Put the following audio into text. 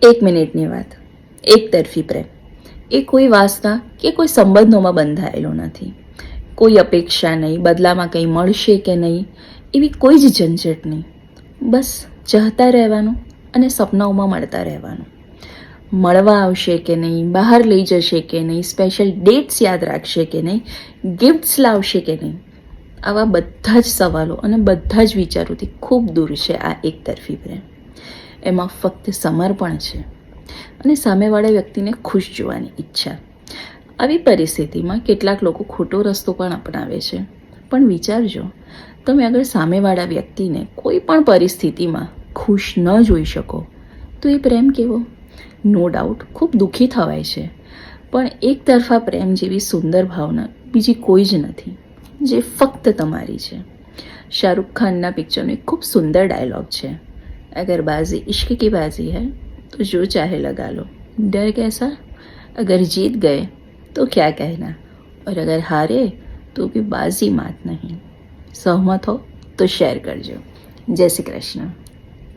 એક મિનિટની વાત. એકતરફી પ્રેમ એ કોઈ વાસ્તા કે કોઈ સંબંધોમાં બંધાયેલો નથી. કોઈ અપેક્ષા નહીં, બદલામાં કંઈ મળશે કે નહીં એવી કોઈ જ ઝંઝટ નહીં. બસ ચાહતા રહેવાનું અને સપનાઓમાં મળતા રહેવાનું. મળવા આવશે કે નહીં, બહાર લઈ જશે કે નહીં, સ્પેશિયલ ડેટ્સ યાદ રાખશે કે નહીં, ગિફ્ટ્સ લાવશે કે નહીં, આવા બધા જ સવાલો અને બધા જ વિચારોથી ખૂબ દૂર છે આ એકતરફી પ્રેમ. એમાં ફક્ત સમર્પણ છે અને સામેવાળા વ્યક્તિને ખુશ જોવાની ઈચ્છા. આવી પરિસ્થિતિમાં કેટલાક લોકો ખોટો રસ્તો પણ અપનાવે છે. પણ વિચારજો, તમે અગર સામેવાળા વ્યક્તિને કોઈ પણ પરિસ્થિતિમાં ખુશ ન જોઈ શકો તો એ પ્રેમ કેવો? નો ડાઉટ ખૂબ દુઃખી થવાય છે, પણ એકતરફા પ્રેમ જેવી સુંદર ભાવના બીજી કોઈ જ નથી, જે ફક્ત તમારી છે. શાહરૂખ ખાનના પિક્ચરનો એક ખૂબ સુંદર ડાયલોગ છે, अगर बाजी इश्क की बाजी है तो जो चाहे लगा लो, डर कैसा, अगर जीत गए तो क्या कहना, और अगर हारे तो भी बाजी मात नहीं. સહમત હો તો શેર કરજો. જય શ્રી કૃષ્ણ.